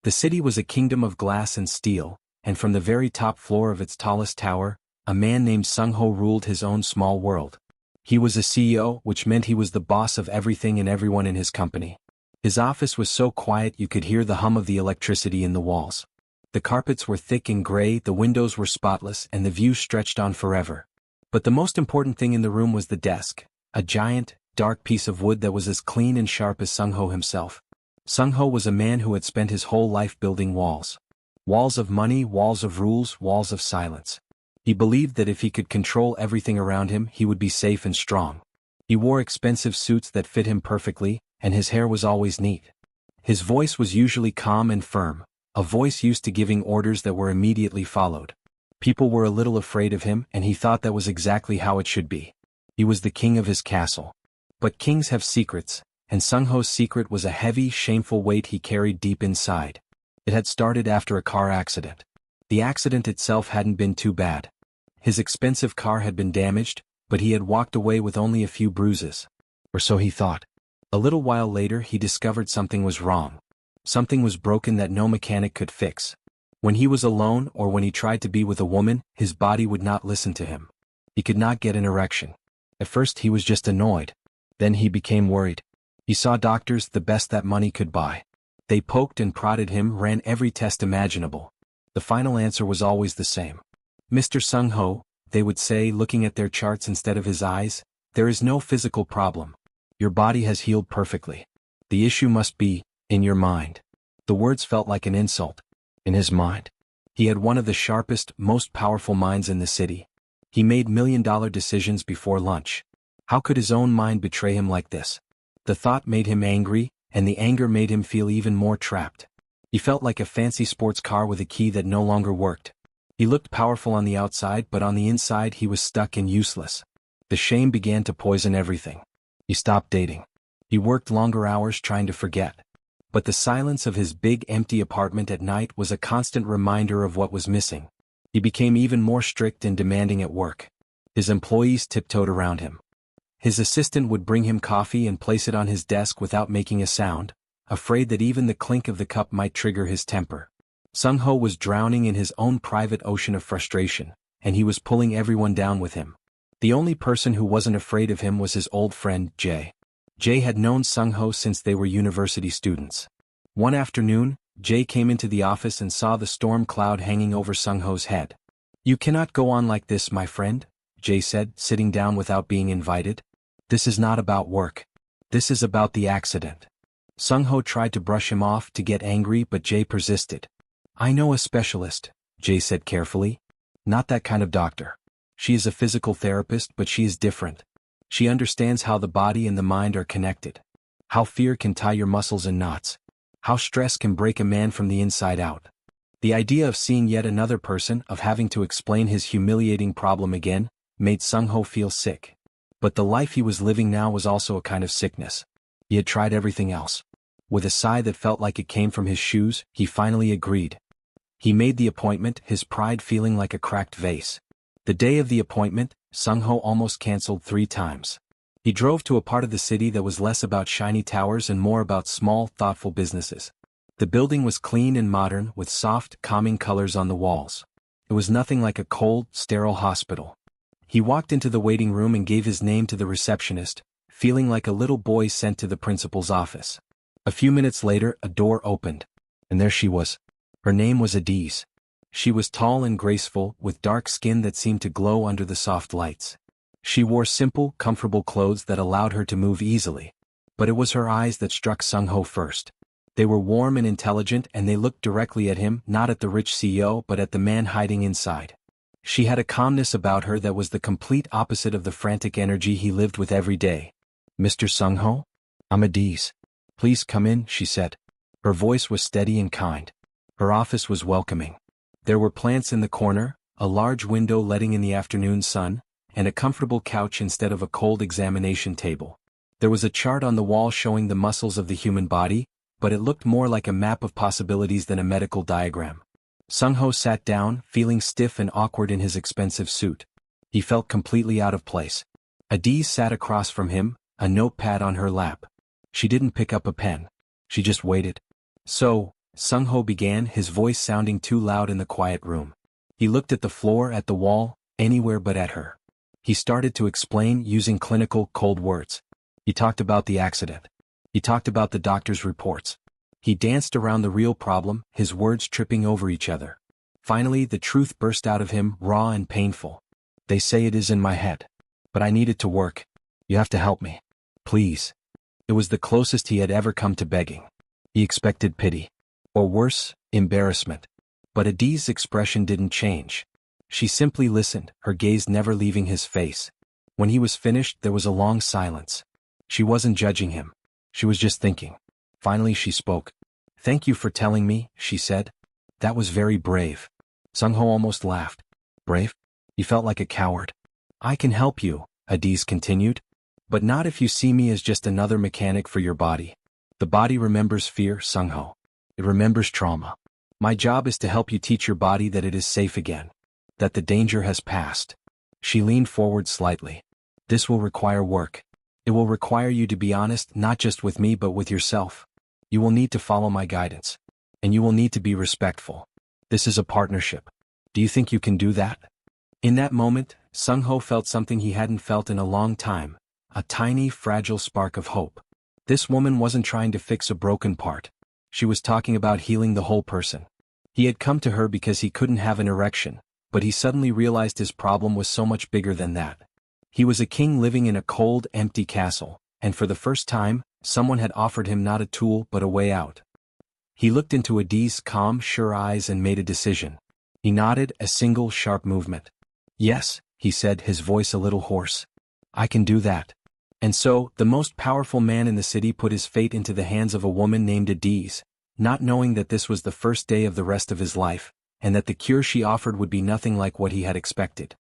The city was a kingdom of glass and steel, and from the very top floor of its tallest tower, a man named Sung-ho ruled his own small world. He was a CEO, which meant he was the boss of everything and everyone in his company. His office was so quiet you could hear the hum of the electricity in the walls. The carpets were thick and gray, the windows were spotless, and the view stretched on forever. But the most important thing in the room was the desk, a giant, dark piece of wood that was as clean and sharp as Sung-ho himself. Sung-ho was a man who had spent his whole life building walls. Walls of money, walls of rules, walls of silence. He believed that if he could control everything around him, he would be safe and strong. He wore expensive suits that fit him perfectly, and his hair was always neat. His voice was usually calm and firm, a voice used to giving orders that were immediately followed. People were a little afraid of him, and he thought that was exactly how it should be. He was the king of his castle. But kings have secrets, and Sung-ho's secret was a heavy, shameful weight he carried deep inside. It had started after a car accident. The accident itself hadn't been too bad. His expensive car had been damaged, but he had walked away with only a few bruises. Or so he thought. A little while later he discovered something was wrong. Something was broken that no mechanic could fix. When he was alone or when he tried to be with a woman, his body would not listen to him. He could not get an erection. At first he was just annoyed. Then he became worried. He saw doctors, the best that money could buy. They poked and prodded him, ran every test imaginable. The final answer was always the same. Mr. Sung-ho, they would say, looking at their charts instead of his eyes, there is no physical problem. Your body has healed perfectly. The issue must be, in your mind. The words felt like an insult. In his mind. He had one of the sharpest, most powerful minds in the city. He made million-dollar decisions before lunch. How could his own mind betray him like this? The thought made him angry, and the anger made him feel even more trapped. He felt like a fancy sports car with a key that no longer worked. He looked powerful on the outside, but on the inside he was stuck and useless. The shame began to poison everything. He stopped dating. He worked longer hours trying to forget. But the silence of his big empty apartment at night was a constant reminder of what was missing. He became even more strict and demanding at work. His employees tiptoed around him. His assistant would bring him coffee and place it on his desk without making a sound, afraid that even the clink of the cup might trigger his temper. Sung-ho was drowning in his own private ocean of frustration, and he was pulling everyone down with him. The only person who wasn't afraid of him was his old friend, Jae. Jae had known Sung-ho since they were university students. One afternoon, Jae came into the office and saw the storm cloud hanging over Sung-ho's head. "You cannot go on like this, my friend," Jae said, sitting down without being invited. "This is not about work. This is about the accident." Sung-ho tried to brush him off to get angry, but Jae persisted. "I know a specialist," Jae said carefully. "Not that kind of doctor. She is a physical therapist, but she is different. She understands how the body and the mind are connected. How fear can tie your muscles in knots. How stress can break a man from the inside out." The idea of seeing yet another person, of having to explain his humiliating problem again, made Sung-ho feel sick. But the life he was living now was also a kind of sickness. He had tried everything else. With a sigh that felt like it came from his shoes, he finally agreed. He made the appointment, his pride feeling like a cracked vase. The day of the appointment, Sung-ho almost canceled 3 times. He drove to a part of the city that was less about shiny towers and more about small, thoughtful businesses. The building was clean and modern, with soft, calming colors on the walls. It was nothing like a cold, sterile hospital. He walked into the waiting room and gave his name to the receptionist, feeling like a little boy sent to the principal's office. A few minutes later, a door opened. And there she was. Her name was Adaeze. She was tall and graceful, with dark skin that seemed to glow under the soft lights. She wore simple, comfortable clothes that allowed her to move easily. But it was her eyes that struck Sung-ho first. They were warm and intelligent, and they looked directly at him, not at the rich CEO but at the man hiding inside. She had a calmness about her that was the complete opposite of the frantic energy he lived with every day. "Mr. Sung-ho? I'm Adaeze. Please come in," she said. Her voice was steady and kind. Her office was welcoming. There were plants in the corner, a large window letting in the afternoon sun, and a comfortable couch instead of a cold examination table. There was a chart on the wall showing the muscles of the human body, but it looked more like a map of possibilities than a medical diagram. Sung-ho sat down, feeling stiff and awkward in his expensive suit. He felt completely out of place. Adaeze sat across from him, a notepad on her lap. She didn't pick up a pen. She just waited. "So, Sung-ho began, his voice sounding too loud in the quiet room. He looked at the floor, at the wall, anywhere but at her. He started to explain using clinical, cold words. He talked about the accident. He talked about the doctor's reports. He danced around the real problem, his words tripping over each other. Finally, the truth burst out of him, raw and painful. They say it is in my head. But I need it to work. You have to help me. Please. It was the closest he had ever come to begging. He expected pity. Or worse, embarrassment. But Adaeze's expression didn't change. She simply listened, her gaze never leaving his face. When he was finished, there was a long silence. She wasn't judging him. She was just thinking. Finally she spoke. "Thank you for telling me," she said. "That was very brave." Sung-ho almost laughed. Brave? He felt like a coward. "I can help you," Adaeze continued. "But not if you see me as just another mechanic for your body. The body remembers fear, Sung-ho. It remembers trauma. My job is to help you teach your body that it is safe again. That the danger has passed." She leaned forward slightly. "This will require work. It will require you to be honest, not just with me but with yourself. You will need to follow my guidance. And you will need to be respectful. This is a partnership. Do you think you can do that?" In that moment, Sung-ho felt something he hadn't felt in a long time, a tiny, fragile spark of hope. This woman wasn't trying to fix a broken part. She was talking about healing the whole person. He had come to her because he couldn't have an erection, but he suddenly realized his problem was so much bigger than that. He was a king living in a cold, empty castle, and for the first time, someone had offered him not a tool but a way out. He looked into Adaeze's calm, sure eyes and made a decision. He nodded, a single, sharp movement. "Yes," he said, his voice a little hoarse. "I can do that." And so, the most powerful man in the city put his fate into the hands of a woman named Adaeze, not knowing that this was the first day of the rest of his life, and that the cure she offered would be nothing like what he had expected.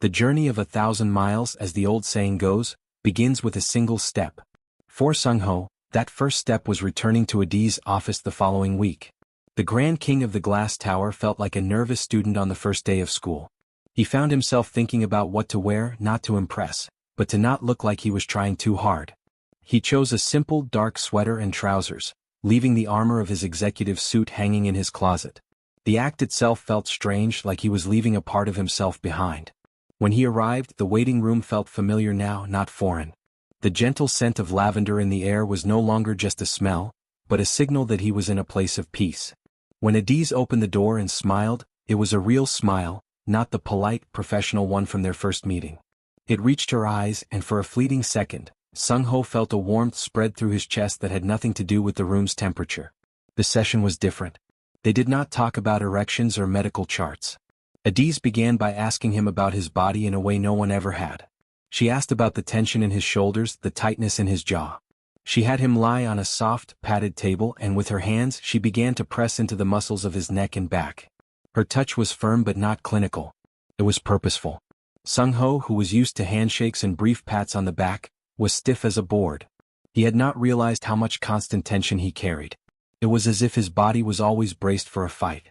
The journey of 1,000 miles, as the old saying goes, begins with a single step. For Sung-ho, that first step was returning to Adaeze's office the following week. The Grand King of the Glass Tower felt like a nervous student on the first day of school. He found himself thinking about what to wear, not to impress, but to not look like he was trying too hard. He chose a simple, dark sweater and trousers, leaving the armor of his executive suit hanging in his closet. The act itself felt strange, like he was leaving a part of himself behind. When he arrived, the waiting room felt familiar now, not foreign. The gentle scent of lavender in the air was no longer just a smell, but a signal that he was in a place of peace. When Adaeze opened the door and smiled, it was a real smile, not the polite, professional one from their first meeting. It reached her eyes, and for a fleeting second, Sung-ho felt a warmth spread through his chest that had nothing to do with the room's temperature. The session was different. They did not talk about erections or medical charts. Adaeze began by asking him about his body in a way no one ever had. She asked about the tension in his shoulders, the tightness in his jaw. She had him lie on a soft, padded table, and with her hands she began to press into the muscles of his neck and back. Her touch was firm but not clinical. It was purposeful. Sung-ho, who was used to handshakes and brief pats on the back, was stiff as a board. He had not realized how much constant tension he carried. It was as if his body was always braced for a fight.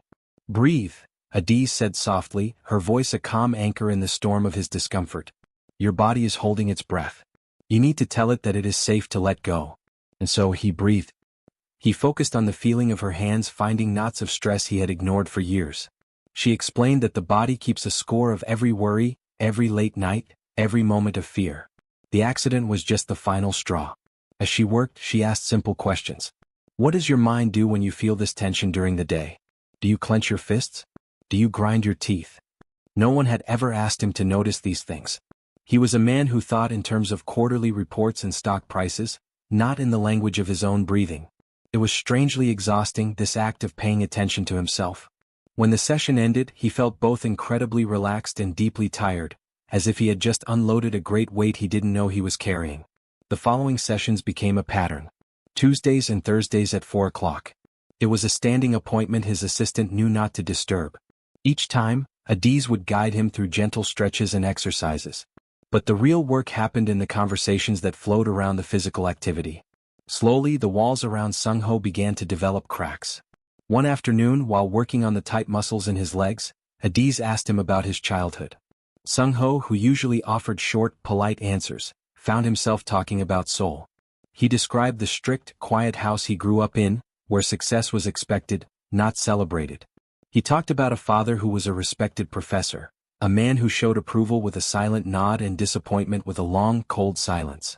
"Breathe," Adaeze said softly, her voice a calm anchor in the storm of his discomfort. "Your body is holding its breath. You need to tell it that it is safe to let go." And so he breathed. He focused on the feeling of her hands finding knots of stress he had ignored for years. She explained that the body keeps a score of every worry, every late night, every moment of fear. The accident was just the final straw. As she worked, she asked simple questions. "What does your mind do when you feel this tension during the day? Do you clench your fists? Do you grind your teeth?" No one had ever asked him to notice these things. He was a man who thought in terms of quarterly reports and stock prices, not in the language of his own breathing. It was strangely exhausting, this act of paying attention to himself. When the session ended, he felt both incredibly relaxed and deeply tired, as if he had just unloaded a great weight he didn't know he was carrying. The following sessions became a pattern. Tuesdays and Thursdays at 4 o'clock. It was a standing appointment his assistant knew not to disturb. Each time, Adaeze would guide him through gentle stretches and exercises. But the real work happened in the conversations that flowed around the physical activity. Slowly, the walls around Sung-ho began to develop cracks. One afternoon, while working on the tight muscles in his legs, Adaeze asked him about his childhood. Sung-ho, who usually offered short, polite answers, found himself talking about Seoul. He described the strict, quiet house he grew up in, where success was expected, not celebrated. He talked about a father who was a respected professor, a man who showed approval with a silent nod and disappointment with a long, cold silence.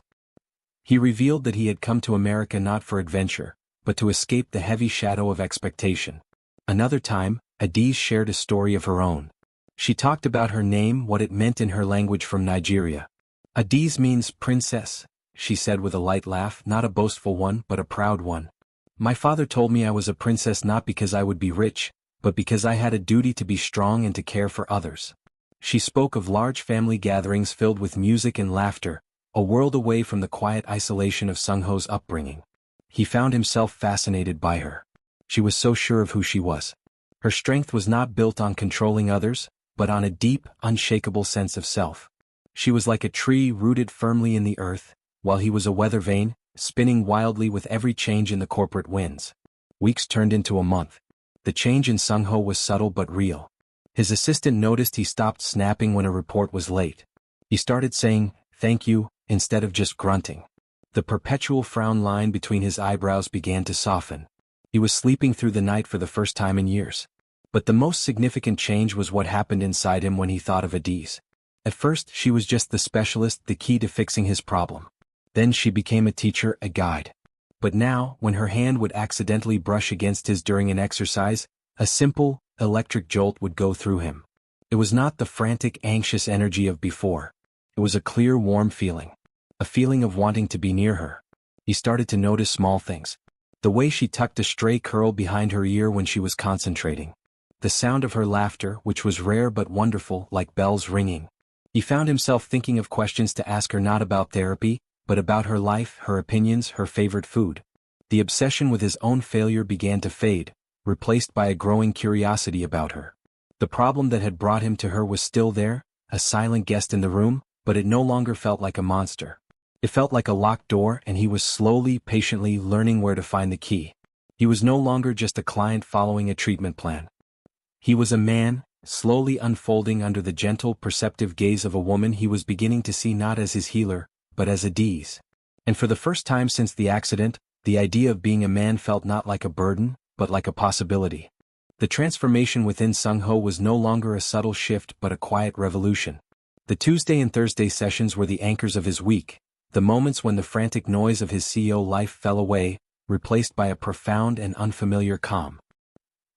He revealed that he had come to America not for adventure, but to escape the heavy shadow of expectation. Another time, Adaeze shared a story of her own. She talked about her name, what it meant in her language from Nigeria. Adaeze means princess, she said with a light laugh, not a boastful one but a proud one. My father told me I was a princess not because I would be rich, but because I had a duty to be strong and to care for others. She spoke of large family gatherings filled with music and laughter, a world away from the quiet isolation of Sungho's upbringing. He found himself fascinated by her. She was so sure of who she was. Her strength was not built on controlling others, but on a deep, unshakable sense of self. She was like a tree rooted firmly in the earth, while he was a weather vane, spinning wildly with every change in the corporate winds. Weeks turned into a month. The change in Sungho was subtle but real. His assistant noticed he stopped snapping when a report was late. He started saying, "Thank you," instead of just grunting. The perpetual frown line between his eyebrows began to soften. He was sleeping through the night for the first time in years. But the most significant change was what happened inside him when he thought of Adaeze. At first, she was just the specialist, the key to fixing his problem. Then she became a teacher, a guide. But now, when her hand would accidentally brush against his during an exercise, a simple, electric jolt would go through him. It was not the frantic, anxious energy of before. It was a clear, warm feeling. A feeling of wanting to be near her. He started to notice small things. The way she tucked a stray curl behind her ear when she was concentrating. The sound of her laughter, which was rare but wonderful, like bells ringing. He found himself thinking of questions to ask her not about therapy, but about her life, her opinions, her favorite food. The obsession with his own failure began to fade, replaced by a growing curiosity about her. The problem that had brought him to her was still there, a silent guest in the room, but it no longer felt like a monster. It felt like a locked door, and he was slowly, patiently learning where to find the key. He was no longer just a client following a treatment plan. He was a man, slowly unfolding under the gentle, perceptive gaze of a woman he was beginning to see not as his healer, but as Adaeze. And for the first time since the accident, the idea of being a man felt not like a burden, but like a possibility. The transformation within Sungho was no longer a subtle shift but a quiet revolution. The Tuesday and Thursday sessions were the anchors of his week, the moments when the frantic noise of his CEO life fell away, replaced by a profound and unfamiliar calm.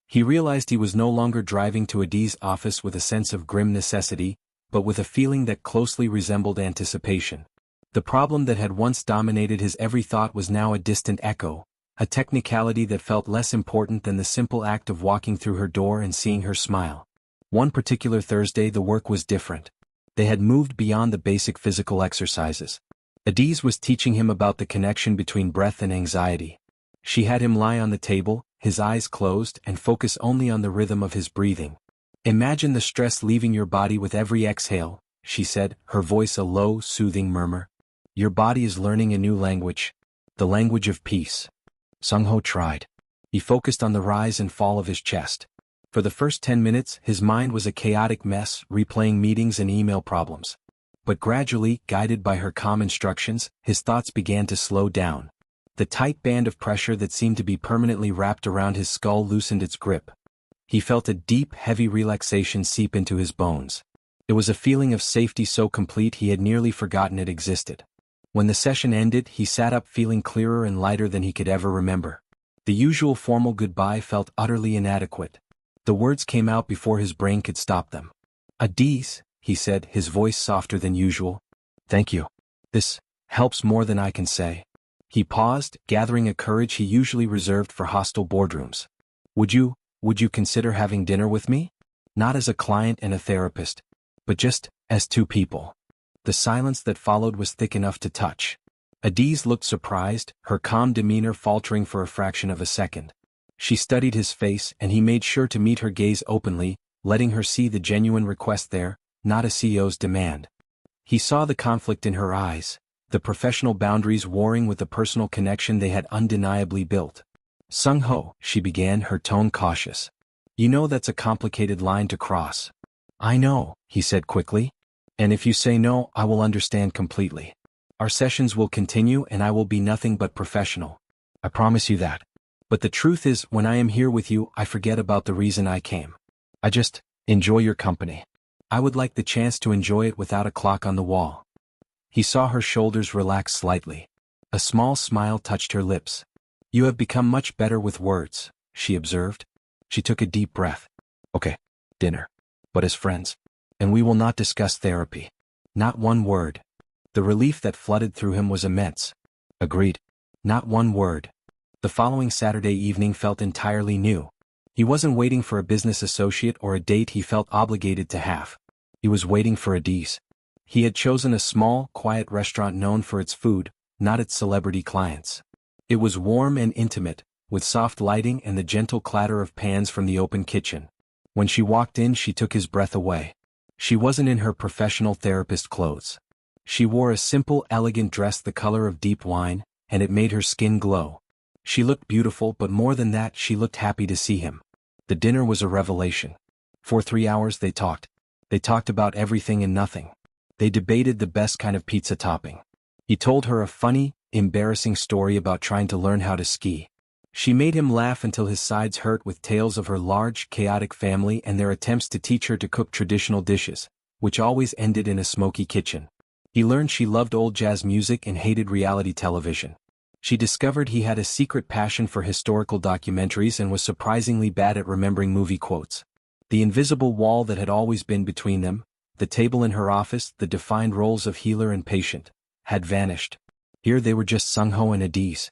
He realized he was no longer driving to Adaeze's office with a sense of grim necessity, but with a feeling that closely resembled anticipation. The problem that had once dominated his every thought was now a distant echo, a technicality that felt less important than the simple act of walking through her door and seeing her smile. One particular Thursday the work was different. They had moved beyond the basic physical exercises. Adaeze was teaching him about the connection between breath and anxiety. She had him lie on the table, his eyes closed, and focus only on the rhythm of his breathing. "Imagine the stress leaving your body with every exhale," she said, her voice a low, soothing murmur. "Your body is learning a new language. The language of peace." Sungho tried. He focused on the rise and fall of his chest. For the first 10 minutes, his mind was a chaotic mess, replaying meetings and email problems. But gradually, guided by her calm instructions, his thoughts began to slow down. The tight band of pressure that seemed to be permanently wrapped around his skull loosened its grip. He felt a deep, heavy relaxation seep into his bones. It was a feeling of safety so complete he had nearly forgotten it existed. When the session ended, he sat up feeling clearer and lighter than he could ever remember. The usual formal goodbye felt utterly inadequate. The words came out before his brain could stop them. "Adaeze," he said, his voice softer than usual. "Thank you. This helps more than I can say." He paused, gathering a courage he usually reserved for hostile boardrooms. Would you consider having dinner with me? Not as a client and a therapist, but just as two people." The silence that followed was thick enough to touch. Adaeze looked surprised, her calm demeanor faltering for a fraction of a second. She studied his face, and he made sure to meet her gaze openly, letting her see the genuine request there, not a CEO's demand. He saw the conflict in her eyes, the professional boundaries warring with the personal connection they had undeniably built. "Sungho," she began, her tone cautious. "You know that's a complicated line to cross." "I know," he said quickly. "And if you say no, I will understand completely. Our sessions will continue and I will be nothing but professional. I promise you that." But the truth is, when I am here with you, I forget about the reason I came. I just enjoy your company. I would like the chance to enjoy it without a clock on the wall." He saw her shoulders relax slightly. A small smile touched her lips. "You have become much better with words," she observed. She took a deep breath. "Okay, dinner. But as friends. And we will not discuss therapy. Not one word." The relief that flooded through him was immense. "Agreed. Not one word." The following Saturday evening felt entirely new. He wasn't waiting for a business associate or a date he felt obligated to have. He was waiting for Adaeze. He had chosen a small, quiet restaurant known for its food, not its celebrity clients. It was warm and intimate, with soft lighting and the gentle clatter of pans from the open kitchen. When she walked in, she took his breath away. She wasn't in her professional therapist clothes. She wore a simple, elegant dress the color of deep wine, and it made her skin glow. She looked beautiful, but more than that, she looked happy to see him. The dinner was a revelation. For 3 hours they talked. They talked about everything and nothing. They debated the best kind of pizza topping. He told her a funny, embarrassing story about trying to learn how to ski. She made him laugh until his sides hurt with tales of her large, chaotic family and their attempts to teach her to cook traditional dishes, which always ended in a smoky kitchen. He learned she loved old jazz music and hated reality television. She discovered he had a secret passion for historical documentaries and was surprisingly bad at remembering movie quotes. The invisible wall that had always been between them, the table in her office, the defined roles of healer and patient, had vanished. Here they were just Sung-ho and Adaeze.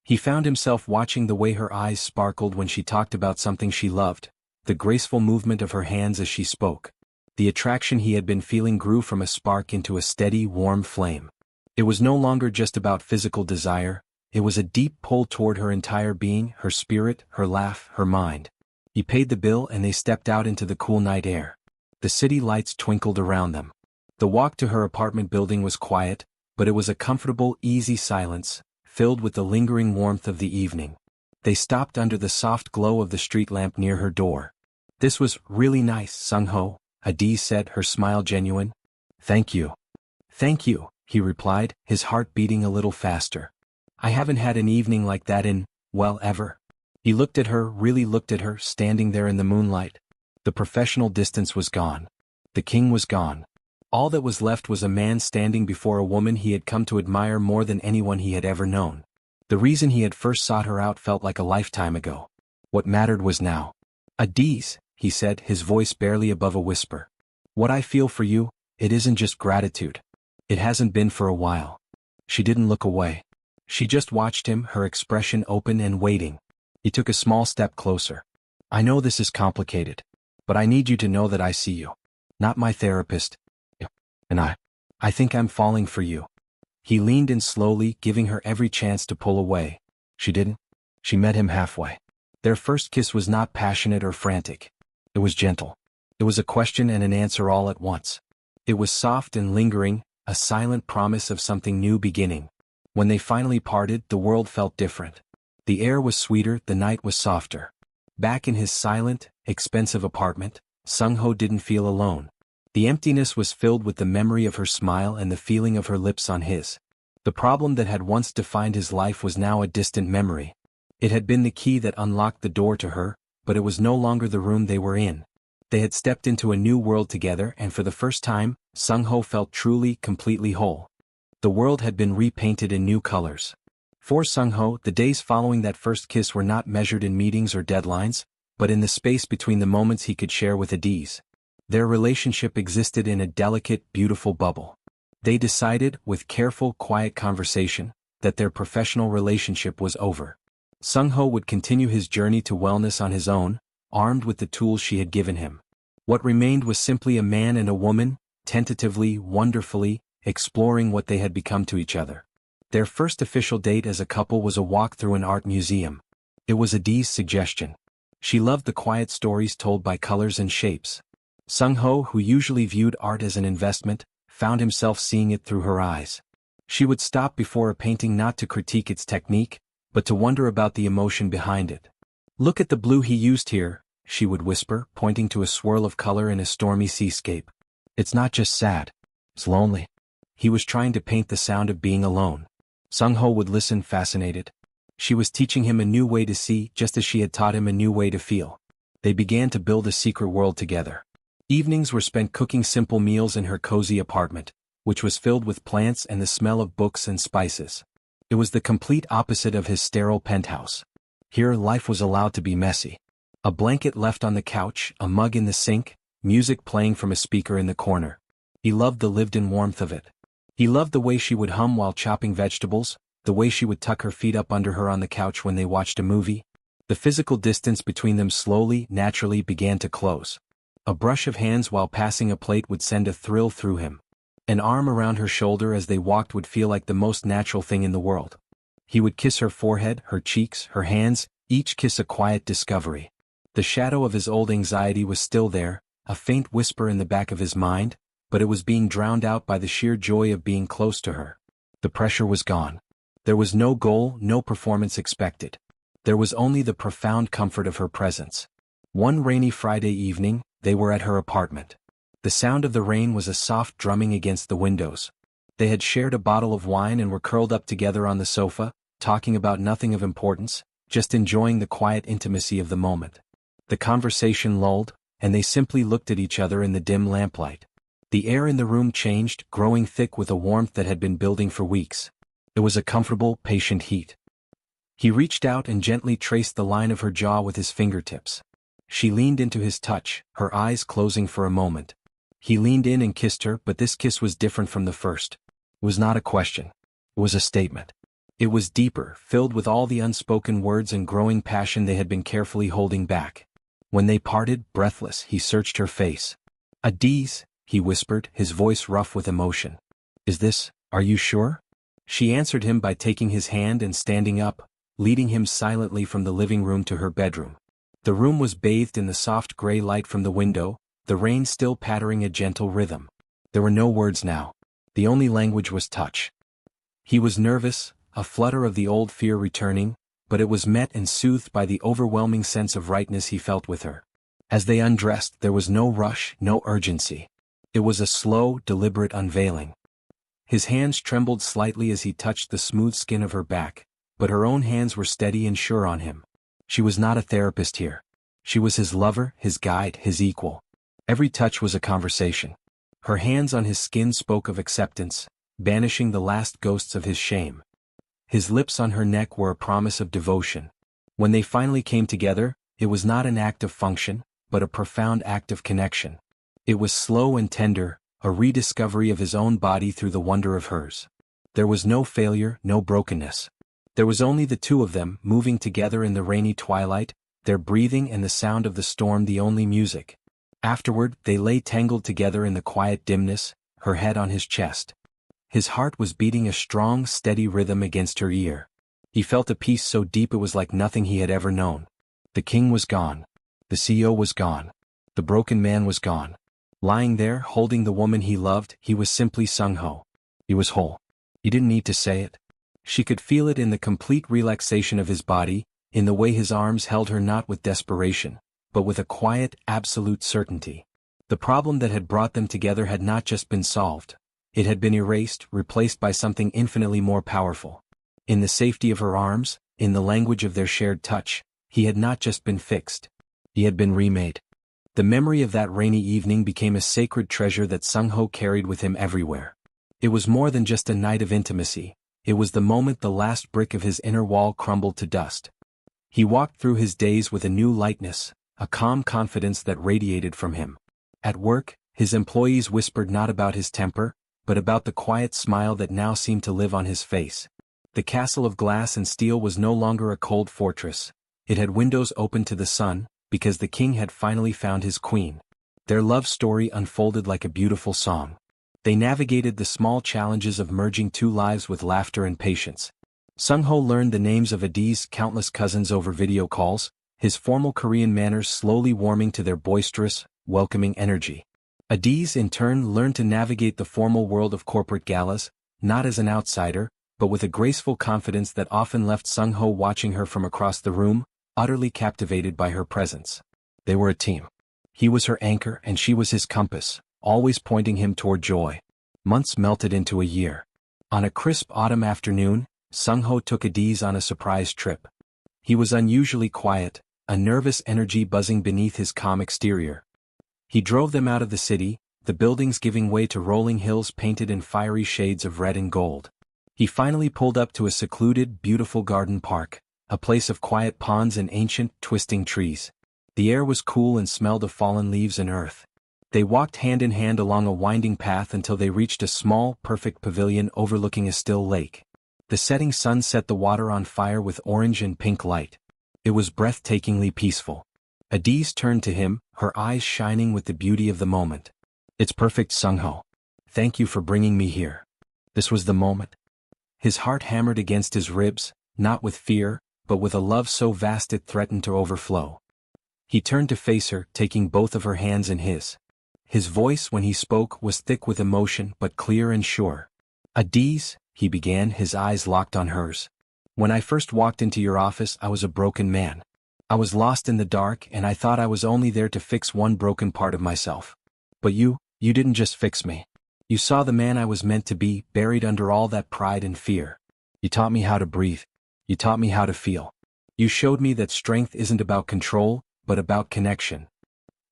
He found himself watching the way her eyes sparkled when she talked about something she loved, the graceful movement of her hands as she spoke. The attraction he had been feeling grew from a spark into a steady, warm flame. It was no longer just about physical desire, it was a deep pull toward her entire being, her spirit, her laugh, her mind. He paid the bill and they stepped out into the cool night air. The city lights twinkled around them. The walk to her apartment building was quiet, but it was a comfortable, easy silence, filled with the lingering warmth of the evening. They stopped under the soft glow of the street lamp near her door. "This was really nice, Sung-ho," Adaeze said, her smile genuine. "Thank you." "Thank you," he replied, his heart beating a little faster. "I haven't had an evening like that in, well, ever." He looked at her, really looked at her, standing there in the moonlight. The professional distance was gone. The king was gone. All that was left was a man standing before a woman he had come to admire more than anyone he had ever known. The reason he had first sought her out felt like a lifetime ago. What mattered was now. "Adaeze," he said, his voice barely above a whisper. "What I feel for you, it isn't just gratitude. It hasn't been for a while." She didn't look away. She just watched him, her expression open and waiting. He took a small step closer. "I know this is complicated, but I need you to know that I see you. Not my therapist. And I think I'm falling for you." He leaned in slowly, giving her every chance to pull away. She didn't. She met him halfway. Their first kiss was not passionate or frantic. It was gentle. It was a question and an answer all at once. It was soft and lingering, a silent promise of something new beginning. When they finally parted, the world felt different. The air was sweeter, the night was softer. Back in his silent, expensive apartment, Sung-ho didn't feel alone. The emptiness was filled with the memory of her smile and the feeling of her lips on his. The problem that had once defined his life was now a distant memory. It had been the key that unlocked the door to her, but it was no longer the room they were in. They had stepped into a new world together, and for the first time, Sung-ho felt truly, completely whole. The world had been repainted in new colors. For Sung-ho, the days following that first kiss were not measured in meetings or deadlines, but in the space between the moments he could share with Adaeze. Their relationship existed in a delicate, beautiful bubble. They decided, with careful, quiet conversation, that their professional relationship was over. Sung-ho would continue his journey to wellness on his own, armed with the tools she had given him. What remained was simply a man and a woman, tentatively, wonderfully, exploring what they had become to each other. Their first official date as a couple was a walk through an art museum. It was Adaeze's suggestion. She loved the quiet stories told by colors and shapes. Sung-ho, who usually viewed art as an investment, found himself seeing it through her eyes. She would stop before a painting not to critique its technique, but to wonder about the emotion behind it. "Look at the blue he used here," she would whisper, pointing to a swirl of color in a stormy seascape. "It's not just sad. It's lonely." He was trying to paint the sound of being alone. Sung-ho would listen, fascinated. She was teaching him a new way to see, just as she had taught him a new way to feel. They began to build a secret world together. Evenings were spent cooking simple meals in her cozy apartment, which was filled with plants and the smell of books and spices. It was the complete opposite of his sterile penthouse. Here life was allowed to be messy. A blanket left on the couch, a mug in the sink, music playing from a speaker in the corner. He loved the lived-in warmth of it. He loved the way she would hum while chopping vegetables, the way she would tuck her feet up under her on the couch when they watched a movie. The physical distance between them slowly, naturally began to close. A brush of hands while passing a plate would send a thrill through him. An arm around her shoulder as they walked would feel like the most natural thing in the world. He would kiss her forehead, her cheeks, her hands, each kiss a quiet discovery. The shadow of his old anxiety was still there, a faint whisper in the back of his mind, but it was being drowned out by the sheer joy of being close to her. The pressure was gone. There was no goal, no performance expected. There was only the profound comfort of her presence. One rainy Friday evening, they were at her apartment. The sound of the rain was a soft drumming against the windows. They had shared a bottle of wine and were curled up together on the sofa, talking about nothing of importance, just enjoying the quiet intimacy of the moment. The conversation lulled, and they simply looked at each other in the dim lamplight. The air in the room changed, growing thick with a warmth that had been building for weeks. It was a comfortable, patient heat. He reached out and gently traced the line of her jaw with his fingertips. She leaned into his touch, her eyes closing for a moment. He leaned in and kissed her, but this kiss was different from the first. It was not a question. It was a statement. It was deeper, filled with all the unspoken words and growing passion they had been carefully holding back. When they parted, breathless, he searched her face. "Adaeze," he whispered, his voice rough with emotion. Are you sure?" She answered him by taking his hand and standing up, leading him silently from the living room to her bedroom. The room was bathed in the soft gray light from the window, the rain still pattering a gentle rhythm. There were no words now. The only language was touch. He was nervous, a flutter of the old fear returning, but it was met and soothed by the overwhelming sense of rightness he felt with her. As they undressed, there was no rush, no urgency. It was a slow, deliberate unveiling. His hands trembled slightly as he touched the smooth skin of her back, but her own hands were steady and sure on him. She was not a therapist here. She was his lover, his guide, his equal. Every touch was a conversation. Her hands on his skin spoke of acceptance, banishing the last ghosts of his shame. His lips on her neck were a promise of devotion. When they finally came together, it was not an act of function, but a profound act of connection. It was slow and tender, a rediscovery of his own body through the wonder of hers. There was no failure, no brokenness. There was only the two of them, moving together in the rainy twilight, their breathing and the sound of the storm the only music. Afterward, they lay tangled together in the quiet dimness, her head on his chest. His heart was beating a strong, steady rhythm against her ear. He felt a peace so deep it was like nothing he had ever known. The king was gone. The CEO was gone. The broken man was gone. Lying there, holding the woman he loved, he was simply Sung-ho. He was whole. He didn't need to say it. She could feel it in the complete relaxation of his body, in the way his arms held her not with desperation, but with a quiet, absolute certainty. The problem that had brought them together had not just been solved. It had been erased, replaced by something infinitely more powerful. In the safety of her arms, in the language of their shared touch, he had not just been fixed. He had been remade. The memory of that rainy evening became a sacred treasure that Sung-ho carried with him everywhere. It was more than just a night of intimacy. It was the moment the last brick of his inner wall crumbled to dust. He walked through his days with a new lightness, a calm confidence that radiated from him. At work, his employees whispered not about his temper, but about the quiet smile that now seemed to live on his face. The castle of glass and steel was no longer a cold fortress. It had windows open to the sun, because the king had finally found his queen. Their love story unfolded like a beautiful song. They navigated the small challenges of merging two lives with laughter and patience. Sung-ho learned the names of Adaeze's countless cousins over video calls, his formal Korean manners slowly warming to their boisterous, welcoming energy. Adaeze in turn learned to navigate the formal world of corporate galas, not as an outsider, but with a graceful confidence that often left Sung-ho watching her from across the room, utterly captivated by her presence. They were a team. He was her anchor and she was his compass, always pointing him toward joy. Months melted into a year. On a crisp autumn afternoon, Sung-ho took Adaeze on a surprise trip. He was unusually quiet, a nervous energy buzzing beneath his calm exterior. He drove them out of the city, the buildings giving way to rolling hills painted in fiery shades of red and gold. He finally pulled up to a secluded, beautiful garden park, a place of quiet ponds and ancient, twisting trees. The air was cool and smelled of fallen leaves and earth. They walked hand in hand along a winding path until they reached a small, perfect pavilion overlooking a still lake. The setting sun set the water on fire with orange and pink light. It was breathtakingly peaceful. Adaeze turned to him, her eyes shining with the beauty of the moment. "It's perfect, Sung-ho. Thank you for bringing me here." This was the moment. His heart hammered against his ribs, not with fear, but with a love so vast it threatened to overflow. He turned to face her, taking both of her hands in his. His voice when he spoke was thick with emotion but clear and sure. "Adaeze," he began, his eyes locked on hers. "When I first walked into your office I was a broken man. I was lost in the dark and I thought I was only there to fix one broken part of myself. But you didn't just fix me. You saw the man I was meant to be, buried under all that pride and fear. You taught me how to breathe. You taught me how to feel. You showed me that strength isn't about control, but about connection."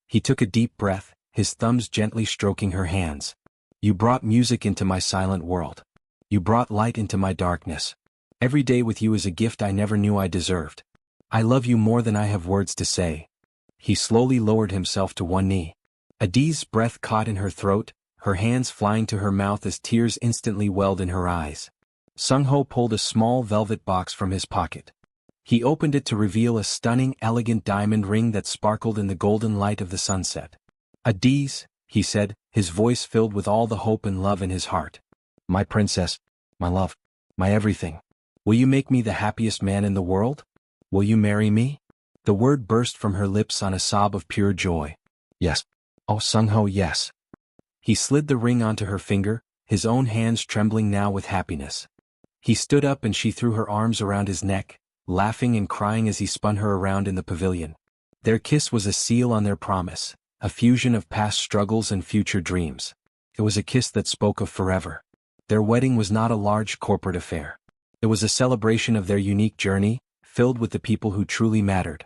He took a deep breath, his thumbs gently stroking her hands. "You brought music into my silent world. You brought light into my darkness. Every day with you is a gift I never knew I deserved. I love you more than I have words to say." He slowly lowered himself to one knee. Adaeze's breath caught in her throat, her hands flying to her mouth as tears instantly welled in her eyes. Sung-ho pulled a small velvet box from his pocket. He opened it to reveal a stunning, elegant diamond ring that sparkled in the golden light of the sunset. "Adaeze," he said, his voice filled with all the hope and love in his heart. "My princess, my love, my everything. Will you make me the happiest man in the world? Will you marry me?" The word burst from her lips on a sob of pure joy. "Yes. Oh, Sung-ho, yes." He slid the ring onto her finger, his own hands trembling now with happiness. He stood up and she threw her arms around his neck, laughing and crying as he spun her around in the pavilion. Their kiss was a seal on their promise, a fusion of past struggles and future dreams. It was a kiss that spoke of forever. Their wedding was not a large corporate affair. It was a celebration of their unique journey, filled with the people who truly mattered.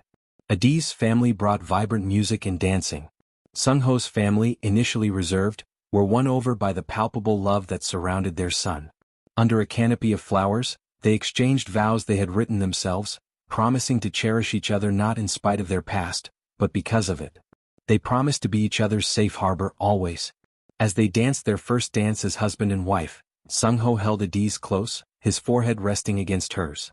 Adaeze's family brought vibrant music and dancing. Sung-ho's family, initially reserved, were won over by the palpable love that surrounded their son. Under a canopy of flowers, they exchanged vows they had written themselves, promising to cherish each other not in spite of their past, but because of it. They promised to be each other's safe harbor always. As they danced their first dance as husband and wife, Sung-ho held Adaeze close, his forehead resting against hers.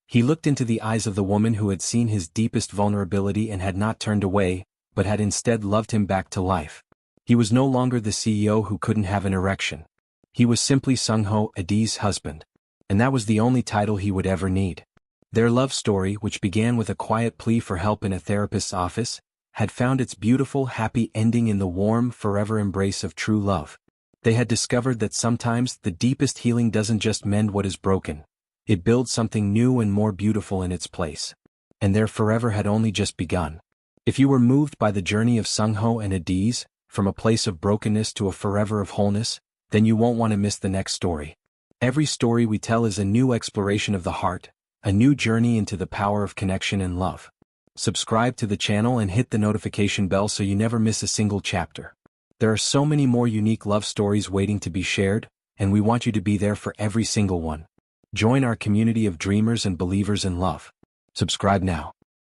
He looked into the eyes of the woman who had seen his deepest vulnerability and had not turned away, but had instead loved him back to life. He was no longer the CEO who couldn't have an erection. He was simply Sung-ho, Adaeze's husband. And that was the only title he would ever need. Their love story, which began with a quiet plea for help in a therapist's office, had found its beautiful, happy ending in the warm, forever embrace of true love. They had discovered that sometimes the deepest healing doesn't just mend what is broken. It builds something new and more beautiful in its place. And their forever had only just begun. If you were moved by the journey of Sung-ho and Adaeze, from a place of brokenness to a forever of wholeness, then you won't want to miss the next story. Every story we tell is a new exploration of the heart, a new journey into the power of connection and love. Subscribe to the channel and hit the notification bell so you never miss a single chapter. There are so many more unique love stories waiting to be shared, and we want you to be there for every single one. Join our community of dreamers and believers in love. Subscribe now.